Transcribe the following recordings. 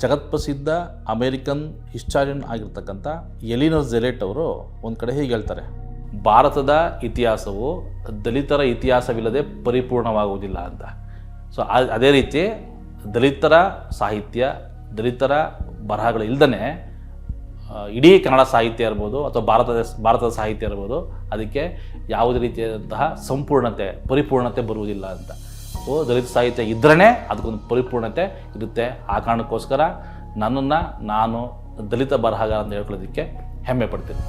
ಜಗತ್ಪ್ರಸಿದ್ಧ American historian ಆಗಿರ್ತಕ್ಕಂಥ ಎಲಿನರ್ ಝೆಲೆಟ್ ಅವರು ಒಂದು ಕಡೆ ಹೀಗೆ ಹೇಳ್ತಾರೆ, ಭಾರತದ ಇತಿಹಾಸವು ದಲಿತರ ಇತಿಹಾಸವಿಲ್ಲದೆ ಪರಿಪೂರ್ಣವಾಗುವುದಿಲ್ಲ ಅಂತ. ಸೊ ಅದೇ ರೀತಿ ದಲಿತರ ಸಾಹಿತ್ಯ, ದಲಿತರ ಬರಹಗಳು ಇಲ್ಲದೇ ಇಡೀ ಕನ್ನಡ ಸಾಹಿತ್ಯ ಇರ್ಬೋದು ಅಥವಾ ಭಾರತದ ಸಾಹಿತ್ಯ ಇರ್ಬೋದು, ಅದಕ್ಕೆ ಯಾವುದೇ ರೀತಿಯಾದಂತಹ ಸಂಪೂರ್ಣತೆ, ಪರಿಪೂರ್ಣತೆ ಬರುವುದಿಲ್ಲ ಅಂತ. ಸೊ ದಲಿತ ಸಾಹಿತ್ಯ ಇದ್ರೇ ಅದಕ್ಕೊಂದು ಪರಿಪೂರ್ಣತೆ ಇರುತ್ತೆ. ಆ ಕಾರಣಕ್ಕೋಸ್ಕರ ನನ್ನನ್ನು ನಾನು ದಲಿತ ಬರಹಗಾರ ಅಂತ ಹೇಳ್ಕೊಳ್ಳೋದಕ್ಕೆ ಹೆಮ್ಮೆ ಪಡ್ತೀನಿ.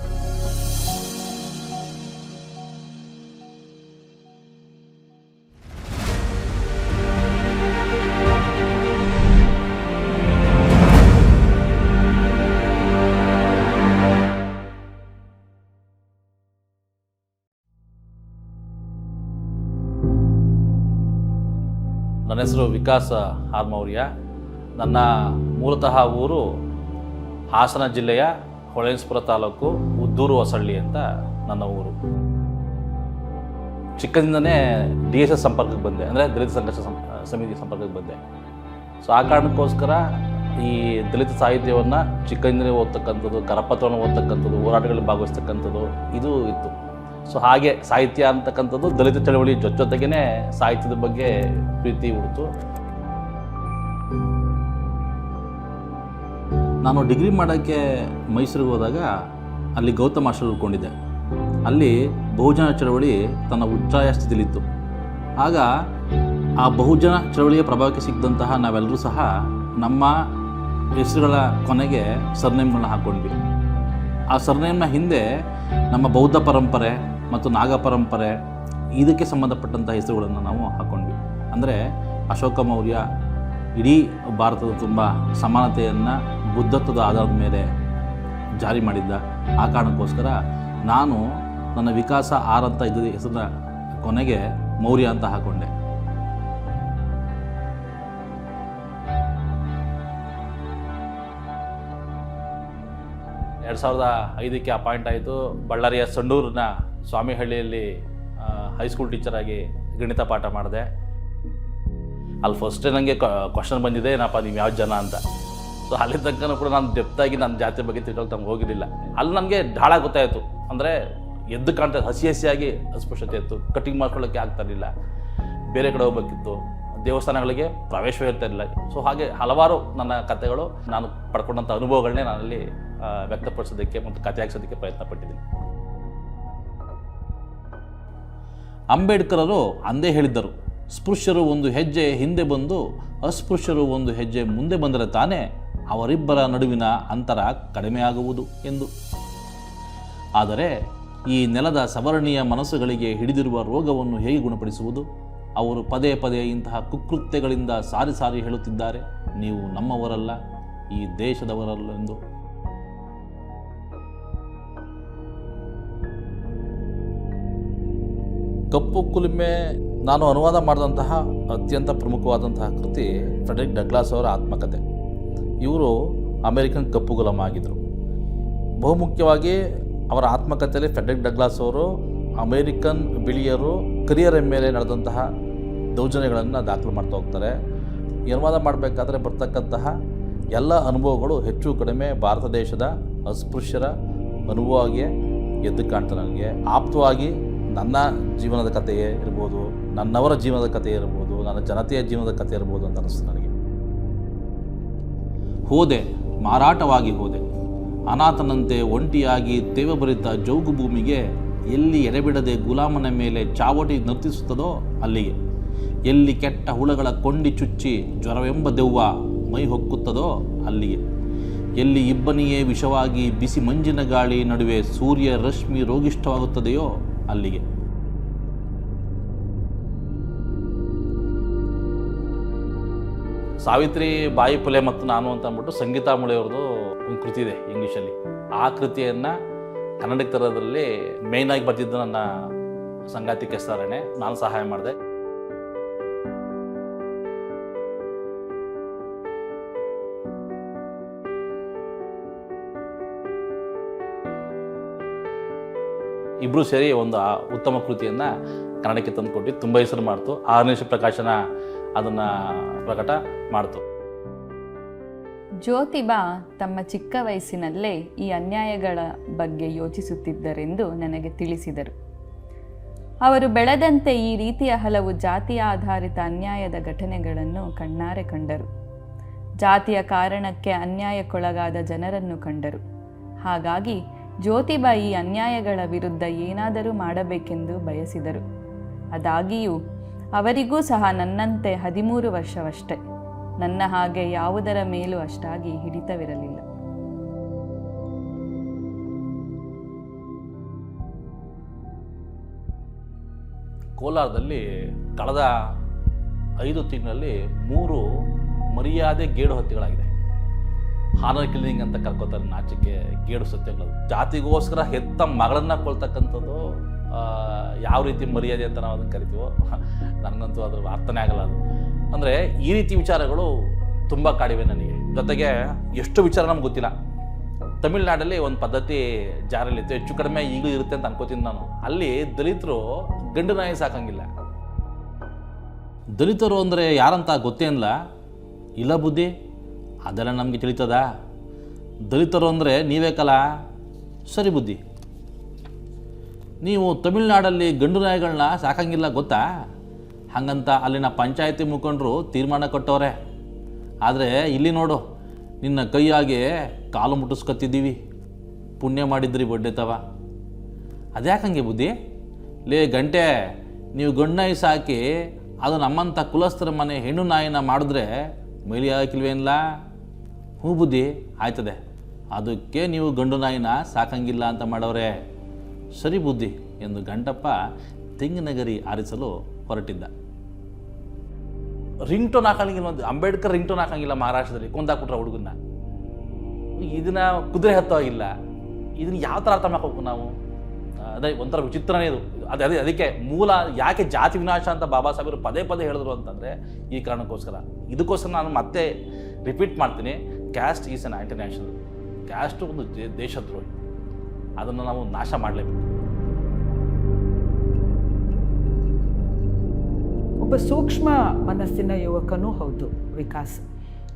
ನನ್ನ ಹೆಸರು ವಿಕಾಸ್ ಆರ್ ಮೌರ್ಯ. ನನ್ನ ಮೂಲತಃ ಊರು ಹಾಸನ ಜಿಲ್ಲೆಯ ಹೊಳೆನರಸೀಪುರ ತಾಲೂಕು ಉದ್ದೂರು ಹೊಸಳ್ಳಿ ಅಂತ ನನ್ನ ಊರು. ಚಿಕ್ಕಂದಿಂದನೇ DSS ಸಂಪರ್ಕಕ್ಕೆ ಬಂದೆ, ಅಂದರೆ ದಲಿತ ಸಂಘರ್ಷ ಸಮಿತಿ ಸಂಪರ್ಕಕ್ಕೆ ಬಂದೆ. ಸೊ ಆ ಕಾರಣಕ್ಕೋಸ್ಕರ ಈ ದಲಿತ ಸಾಹಿತ್ಯವನ್ನು ಚಿಕ್ಕಂದಿನೇ ಓದ್ತಕ್ಕಂಥದ್ದು, ಕರಪತ್ರವನ್ನು ಓದ್ತಕ್ಕಂಥದ್ದು, ಹೋರಾಟಗಳಲ್ಲಿ ಭಾಗವಹಿಸ್ತಕ್ಕಂಥದ್ದು ಇದು ಇತ್ತು. ಸೊ ಹಾಗೆ ಸಾಹಿತ್ಯ ಅಂತಕ್ಕಂಥದ್ದು ದಲಿತ ಚಳವಳಿ ಜೊತೆಗೇ ಸಾಹಿತ್ಯದ ಬಗ್ಗೆ ಪ್ರೀತಿ ಹುಡ್ತು. ನಾನು ಡಿಗ್ರಿ ಮಾಡೋಕ್ಕೆ ಮೈಸೂರಿಗೆ ಹೋದಾಗ ಅಲ್ಲಿ ಗೌತಮ್ ಮಾಸ್ಟರ್ ಉಳ್ಕೊಂಡಿದ್ದೆ. ಅಲ್ಲಿ ಬಹುಜನ ಚಳವಳಿ ತನ್ನ ಉಚ್ಛ್ರಾಯ ಸ್ಥಿತಿಲಿತ್ತು. ಆಗ ಆ ಬಹುಜನ ಚಳವಳಿಯ ಪ್ರಭಾವಕ್ಕೆ ಸಿಕ್ಕಿದಂತಹ ನಾವೆಲ್ಲರೂ ಸಹ ನಮ್ಮ ಹೆಸರುಗಳ ಕೊನೆಗೆ ಸರ್ನೇಮ್ಗಳನ್ನ ಹಾಕ್ಕೊಂಡ್ವಿ. ಆ ಸರ್ನೇಮ್ನ ಹಿಂದೆ ನಮ್ಮ ಬೌದ್ಧ ಪರಂಪರೆ ಮತ್ತು ನಾಗ ಪರಂಪರೆ ಇದಕ್ಕೆ ಸಂಬಂಧಪಟ್ಟಂಥ ಹೆಸರುಗಳನ್ನು ನಾವು ಹಾಕ್ಕೊಂಡ್ವಿ. ಅಂದರೆ ಅಶೋಕ ಮೌರ್ಯ ಇಡೀ ಭಾರತದ ತುಂಬ ಸಮಾನತೆಯನ್ನು ಬುದ್ಧತ್ವದ ಆಧಾರದ ಮೇಲೆ ಜಾರಿ ಮಾಡಿದ್ದ. ಆ ಕಾರಣಕ್ಕೋಸ್ಕರ ನಾನು ನನ್ನ ವಿಕಾಸ ಆರ್ ಅಂತ ಇದ್ದ ಹೆಸರನ್ನ ಕೊನೆಗೆ ಮೌರ್ಯ ಅಂತ ಹಾಕ್ಕೊಂಡೆ. ಎರಡು 2005ಕ್ಕೆ ಅಪಾಯಿಂಟ್ ಆಯಿತು. ಬಳ್ಳಾರಿಯ ಸಂಡೂರಿನ ಸ್ವಾಮಿಹಳ್ಳಿಯಲ್ಲಿ ಹೈಸ್ಕೂಲ್ ಟೀಚರಾಗಿ ಗಣಿತ ಪಾಠ ಮಾಡಿದೆ. ಅಲ್ಲಿ ಫಸ್ಟೇ ನನಗೆ ಕ್ವಶನ್ ಬಂದಿದೆ, ಏನಪ್ಪ ನೀವು ಯಾವ ಜನ ಅಂತ. ಸೊ ಅಲ್ಲಿ ತನಕ ಕೂಡ ನಾನು ಡೆಪ್ತಾಗಿ ನನ್ನ ಜಾತಿ ಬಗ್ಗೆ ತಿಳ್ಕೊಳಕ್ಕೆ ನಮ್ಗೆ ಹೋಗಿರಲಿಲ್ಲ. ಅಲ್ಲಿ ನನಗೆ ಢಾಳ ಗೊತ್ತಾಯಿತು. ಅಂದರೆ ಎದ್ದು ಕಾಣ್ತಾ ಹಸಿಯಾಗಿ ಅಸ್ಪೃಶ್ಯತೆ ಇತ್ತು, ಕಟಿಂಗ್ ಮಾಡ್ಕೊಳ್ಳೋಕ್ಕೆ ಆಗ್ತಾ ಇರಲಿಲ್ಲ, ಬೇರೆ ಕಡೆ ಹೋಗ್ಬೇಕಿತ್ತು, ದೇವಸ್ಥಾನಗಳಿಗೆ ಪ್ರವೇಶವೇ ಇರ್ತಾ ಇರಲಿಲ್ಲ. ಸೊ ಹಾಗೆ ಹಲವಾರು ನನ್ನ ಕಥೆಗಳು, ನಾನು ಪಡ್ಕೊಂಡಂಥ ಅನುಭವಗಳನ್ನೇ ನಾನಲ್ಲಿ ವ್ಯಕ್ತಪಡಿಸೋದಕ್ಕೆ ಮತ್ತು ಕಥೆ ಹಾಕಿಸೋದಕ್ಕೆ ಪ್ರಯತ್ನ ಪಟ್ಟಿದ್ದೀನಿ. ಅಂಬೇಡ್ಕರರು ಅಂದೇ ಹೇಳಿದ್ದರು, ಸ್ಪೃಶ್ಯರು ಒಂದು ಹೆಜ್ಜೆ ಹಿಂದೆ ಬಂದು ಅಸ್ಪೃಶ್ಯರು ಒಂದು ಹೆಜ್ಜೆ ಮುಂದೆ ಬಂದರೆ ತಾನೇ ಅವರಿಬ್ಬರ ನಡುವಿನ ಅಂತರ ಕಡಿಮೆಯಾಗುವುದು ಎಂದು. ಆದರೆ ಈ ನೆಲದ ಸವರ್ಣೀಯ ಮನಸ್ಸುಗಳಿಗೆ ಹಿಡಿದಿರುವ ರೋಗವನ್ನು ಹೇಗೆ ಗುಣಪಡಿಸುವುದು? ಅವರು ಪದೇ ಪದೇ ಇಂತಹ ಕುಕೃತ್ಯಗಳಿಂದ ಸಾರಿ ಹೇಳುತ್ತಿದ್ದಾರೆ, ನೀವು ನಮ್ಮವರಲ್ಲ, ಈ ದೇಶದವರಲ್ಲ ಎಂದು. ಕಪ್ಪು ಕುಲುಮೆ ನಾನು ಅನುವಾದ ಮಾಡಿದಂತಹ ಅತ್ಯಂತ ಪ್ರಮುಖವಾದಂತಹ ಕೃತಿ ಫ್ರೆಡರಿಕ್ ಡಗ್ಲಾಸ್ ಅವರ ಆತ್ಮಕಥೆ. ಇವರು ಅಮೇರಿಕನ್ ಕಪ್ಪು ಗುಲಾಮ ಆಗಿದ್ದರು. ಬಹುಮುಖ್ಯವಾಗಿ ಅವರ ಆತ್ಮಕಥೆಯಲ್ಲಿ ಫ್ರೆಡರಿಕ್ ಡಗ್ಲಾಸ್ ಅವರು ಅಮೇರಿಕನ್ ಬಿಳಿಯರು ಕರಿಯರ ಮೇಲೆ ನಡೆದಂತಹ ದೌರ್ಜನ್ಯಗಳನ್ನು ದಾಖಲು ಮಾಡ್ತಾ ಹೋಗ್ತಾರೆ. ಅನುವಾದ ಮಾಡಬೇಕಾದ್ರೆ ಬರ್ತಕ್ಕಂತಹ ಎಲ್ಲ ಅನುಭವಗಳು ಹೆಚ್ಚು ಕಡಿಮೆ ಭಾರತ ದೇಶದ ಅಸ್ಪೃಶ್ಯರ ಅನುಭವವಾಗಿಯೇ ಎದ್ದು ಕಾಣ್ತಾರೆ. ನನಗೆ ಆಪ್ತವಾಗಿ ನನ್ನ ಜೀವನದ ಕಥೆಯೇ ಇರ್ಬೋದು, ನನ್ನವರ ಜೀವನದ ಕಥೆ ಇರ್ಬೋದು, ನನ್ನ ಜನತೆಯ ಜೀವನದ ಕಥೆ ಇರ್ಬೋದು ಅಂತ ಅನಿಸ್ತು ನನಗೆ. ಹೋದೆ, ಮಾರಾಟವಾಗಿ ಹೋದೆ, ಅನಾಥನಂತೆ ಒಂಟಿಯಾಗಿ ತೇವಭರಿತ ಜೌಗು ಭೂಮಿಗೆ, ಎಲ್ಲಿ ಎಡೆಬಿಡದೆ ಗುಲಾಮನ ಮೇಲೆ ಚಾವಟಿ ನರ್ತಿಸುತ್ತದೋ ಅಲ್ಲಿಗೆ, ಎಲ್ಲಿ ಕೆಟ್ಟ ಹುಳಗಳ ಕೊಂಡಿ ಚುಚ್ಚಿ ಜ್ವರವೆಂಬ ದೆವ್ವ ಮೈ ಹೊಕ್ಕುತ್ತದೋ ಅಲ್ಲಿಗೆ, ಎಲ್ಲಿ ಇಬ್ಬನಿಯೇ ವಿಷವಾಗಿ ಬಿಸಿ ಮಂಜಿನ ಗಾಳಿ ನಡುವೆ ಸೂರ್ಯ ರಶ್ಮಿ ರೋಗಿಷ್ಠವಾಗುತ್ತದೆಯೋ ಅಲ್ಲಿಗೆ. ಸಾವಿತ್ರಿ ಬಾಯಿ ಫುಲೆ ಮತ್ತು ನಾನು ಅಂತ ಅಂದ್ಬಿಟ್ಟು ಸಂಗೀತಾ ಮುಳೆಯವ್ರದ್ದು ಒಂದು ಕೃತಿ ಇದೆ ಇಂಗ್ಲೀಷಲ್ಲಿ. ಆ ಕೃತಿಯನ್ನು ಕನ್ನಡಕ್ಕೆ ತರೋದ್ರಲ್ಲಿ ಮೇಯ್ನಾಗಿ ಬರ್ತಿದ್ದು ನನ್ನ ಸಂಗಾತಿ ಕೆಸ್ತಾರನೇ, ನಾನು ಸಹಾಯ ಮಾಡಿದೆ. ಇಬ್ಬರು ಸೇರಿ ಒಂದು ಉತ್ತಮ ಕೃತಿಯನ್ನು ಕನ್ನಡಕ್ಕೆ ತಂದು ಕೊಟ್ಟು ತುಂಬ ಹೆಸರು ಮಾಡ್ತು. 6ನೇ ಪ್ರಕಾಶನ ಅದನ್ನು ಪ್ರಕಟ ಮಾಡ್ತು. ಜ್ಯೋತಿಬಾ ತಮ್ಮ ಚಿಕ್ಕ ವಯಸ್ಸಿನಲ್ಲೇ ಈ ಅನ್ಯಾಯಗಳ ಬಗ್ಗೆ ಯೋಚಿಸುತ್ತಿದ್ದರೆಂದು ನನಗೆ ತಿಳಿಸಿದರು. ಅವರು ಬೆಳೆದಂತೆ ಈ ರೀತಿಯ ಹಲವು ಜಾತಿಯ ಆಧಾರಿತ ಅನ್ಯಾಯದ ಘಟನೆಗಳನ್ನು ಕಣ್ಣಾರೆ ಕಂಡರು. ಜಾತಿಯ ಕಾರಣಕ್ಕೆ ಅನ್ಯಾಯಕ್ಕೊಳಗಾದ ಜನರನ್ನು ಕಂಡರು. ಹಾಗಾಗಿ ಜ್ಯೋತಿಬಾ ಈ ಅನ್ಯಾಯಗಳ ವಿರುದ್ಧ ಏನಾದರೂ ಮಾಡಬೇಕೆಂದು ಬಯಸಿದರು. ಆದಾಗಿಯೂ ಅವರಿಗೂ ಸಹ ನನ್ನಂತೆ 13 ವರ್ಷವಷ್ಟೇ. ನನ್ನ ಹಾಗೆ ಯಾವುದರ ಮೇಲೂ ಅಷ್ಟಾಗಿ ಹಿಡಿತವಿರಲಿಲ್ಲ. ಕೋಲಾರದಲ್ಲಿ ಕಳೆದ 5 ತಿಂಗಳಲ್ಲಿ 3 ಮರ್ಯಾದೆ ಗೇಡು ಹತ್ಯೆಗಳಾಗಿದೆ. ಹಾನರ್ ಕಿಲ್ಲಿಂಗ್ ಅಂತ ಕರ್ಕೋತಾರೆ ನಾಚಿಕೆ ಗೇಡು ಸತ್ಯಗಳು. ಜಾತಿಗೋಸ್ಕರ ಹೆತ್ತ ಮಗಳನ್ನ ಕೊಳ್ತಕ್ಕಂಥದ್ದು ಯಾವ ರೀತಿ ಮರ್ಯಾದೆ ಅಂತ ನಾವು ಅದನ್ನು ಕರಿತೀವೋ ನನಗಂತೂ ಅದ್ರ ಅರ್ಥನೇ ಆಗಲ್ಲ. ಅದು ಅಂದರೆ ಈ ರೀತಿ ವಿಚಾರಗಳು ತುಂಬ ಕಾಡಿವೆ ನನಗೆ. ಜೊತೆಗೆ ಎಷ್ಟು ವಿಚಾರ ನಮ್ಗೆ ಗೊತ್ತಿಲ್ಲ. ತಮಿಳ್ನಾಡಲ್ಲಿ ಒಂದು ಪದ್ಧತಿ ಜಾರಿಯಲ್ಲಿತ್ತು, ಹೆಚ್ಚು ಕಡಿಮೆ ಈಗಲೂ ಇರುತ್ತೆ ಅಂತ ಅನ್ಕೋತೀನಿ ನಾನು. ಅಲ್ಲಿ ದಲಿತರು ಗಂಡು ನಾಯಿ ಸಾಕಂಗಿಲ್ಲ. ದಲಿತರು ಅಂದರೆ ಯಾರಂತ ಗೊತ್ತೇನಿಲ್ಲ. ಇಲ್ಲ ಬುದ್ಧಿ, ಅದೆಲ್ಲ ನಮಗೆ ತಿಳಿತದ. ದಲಿತರು ಅಂದರೆ ನೀವೇ ಕಲ. ಸರಿ ಬುದ್ಧಿ, ನೀವು ತಮಿಳ್ನಾಡಲ್ಲಿ ಗಂಡು ನಾಯಿಗಳನ್ನ ಸಾಕಂಗಿಲ್ಲ ಗೊತ್ತಾ? ಹಾಗಂತ ಅಲ್ಲಿನ ಪಂಚಾಯತಿ ಮುಖಂಡರು ತೀರ್ಮಾನ ಕೊಟ್ಟವ್ರೆ. ಆದರೆ ಇಲ್ಲಿ ನೋಡು, ನಿನ್ನ ಕೈಯಾಗೆ ಕಾಲು ಮುಟ್ಟಿಸ್ಕೊತಿದ್ದೀವಿ, ಪುಣ್ಯ ಮಾಡಿದ್ರಿ ಬಡ್ಡೆತವ. ಅದ್ಯಾಕಂಗೆ ಬುದ್ಧಿ? ಲೇ ಗಂಟೆ, ನೀವು ಗಂಡು ನಾಯಿ ಸಾಕಿ ಅದು ನಮ್ಮಂಥ ಕುಲಸ್ಥರ ಮನೆ ಹೆಣ್ಣು ನಾಯಿನ ಮಾಡಿದ್ರೆ ಮೈಲಿ ಹಾಕಿಲ್ವೇನಿಲ್ಲ? ಹ್ಞೂ ಬುದ್ಧಿ, ಆಯ್ತದೆ. ಅದಕ್ಕೆ ನೀವು ಗಂಡು ನಾಯಿನ ಸಾಕಂಗಿಲ್ಲ ಅಂತ ಮಾಡವ್ರೆ. ಸರಿ ಬುದ್ಧಿ ಎಂದು ಗಂಟಪ್ಪ ತೆಂಗಿನಗರಿ ಆರಿಸಲು ಹೊರಟಿದ್ದ. ರಿಂಗ್ ಟೋನ್ ಹಾಕಂಗಿಲ್ಲ, ಒಂದು ಅಂಬೇಡ್ಕರ್ ರಿಂಗ್ ಟೋನ್ ಹಾಕಂಗಿಲ್ಲ ಮಹಾರಾಷ್ಟ್ರದಲ್ಲಿ. ಕೊಂದಾಕ್ಬಿಟ್ರೆ ಹುಡುಗನ್ನ. ಇದನ್ನ ಕುದುರೆ ಹತ್ತೋಗಿಲ್ಲ. ಇದನ್ನ ಯಾವ ಥರ ಅರ್ಥ ಮಾಡ್ಕೋಬೇಕು ನಾವು? ಅದೇ ಒಂಥರ ವಿಚಿತ್ರನೇ ಇದು. ಅದಕ್ಕೆ ಮೂಲ ಯಾಕೆ ಜಾತಿ ವಿನಾಶ ಅಂತ ಬಾಬಾ ಸಾಹೇಬರು ಪದೇ ಪದೇ ಹೇಳಿದ್ರು ಅಂತಂದರೆ ಈ ಕಾರಣಕ್ಕೋಸ್ಕರ. ಇದಕ್ಕೋಸ್ಕರ ನಾನು ಮತ್ತೆ ರಿಪೀಟ್ ಮಾಡ್ತೀನಿ, caste is an aunty national. Caste ಒಂದು ದೇಶದ್ರೋಹಿ. ಅದನ್ನು ನಾವು ನಾಶ ಮಾಡಲೇಬೇಕು. ಒಬ್ಬ ಸೂಕ್ಷ್ಮ ಮನಸ್ಸಿನ ಯುವಕನೂ ಹೌದು ವಿಕಾಸ್.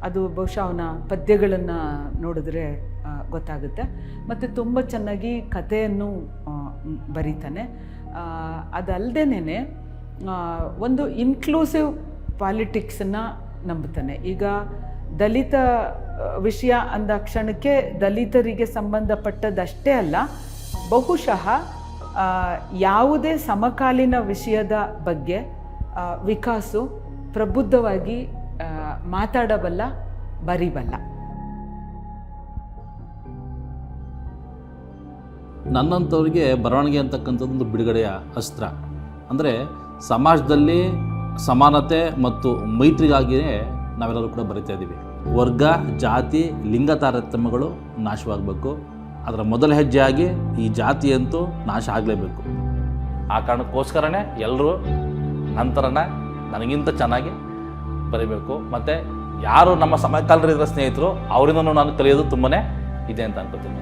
ಅದು ಬಹುಶಃ ಅವನ ಪದ್ಯಗಳನ್ನು ನೋಡಿದ್ರೆ ಗೊತ್ತಾಗುತ್ತೆ. ಮತ್ತು ತುಂಬ ಚೆನ್ನಾಗಿ ಕಥೆಯನ್ನು ಬರೀತಾನೆ. ಅದಲ್ಲದೇನೆ ಒಂದು ಇನ್ಕ್ಲೂಸಿವ್ ಪಾಲಿಟಿಕ್ಸನ್ನು ನಂಬುತ್ತಾನೆ. ಈಗ ದಲಿತ ವಿಷಯ ಅಂದ ಕ್ಷಣಕ್ಕೆ ದಲಿತರಿಗೆ ಸಂಬಂಧಪಟ್ಟದಷ್ಟೇ ಅಲ್ಲ, ಬಹುಶಃ ಯಾವುದೇ ಸಮಕಾಲೀನ ವಿಷಯದ ಬಗ್ಗೆ ವಿಕಾಸು ಪ್ರಬುದ್ಧವಾಗಿ ಮಾತಾಡಬಲ್ಲ, ಬರೀಬಲ್ಲ. ನನ್ನಂಥವ್ರಿಗೆ ಬರವಣಿಗೆ ಅಂತಕ್ಕಂಥದ್ದೊಂದು ಬಿಡುಗಡೆಯ ಅಸ್ತ್ರ. ಅಂದರೆ ಸಮಾಜದಲ್ಲಿ ಸಮಾನತೆ ಮತ್ತು ಮೈತ್ರಿಗಾಗಿಯೇ ನಾವೆಲ್ಲರೂ ಕೂಡ ಬರಿತಾ ಇದ್ದೀವಿ. ವರ್ಗ, ಜಾತಿ, ಲಿಂಗ ತಾರತಮ್ಯಗಳು ನಾಶವಾಗಬೇಕು. ಅದರ ಮೊದಲ ಹೆಜ್ಜೆಯಾಗಿ ಈ ಜಾತಿಯಂತೂ ನಾಶ ಆಗಲೇಬೇಕು. ಆ ಕಾರಣಕ್ಕೋಸ್ಕರನೇ ಎಲ್ಲರೂ ನಂತರನ ನನಗಿಂತ ಚೆನ್ನಾಗಿ ಬರೀಬೇಕು. ಮತ್ತು ಯಾರು ನಮ್ಮ ಸಮಕಾಲೀನರಿದ್ದ ಸ್ನೇಹಿತರು ಅವರಿಂದನೂ ನಾನು ಕಲಿಯೋದು ತುಂಬಾ ಇದೆ ಅಂತ ಅನ್ಕೋತೀನಿ.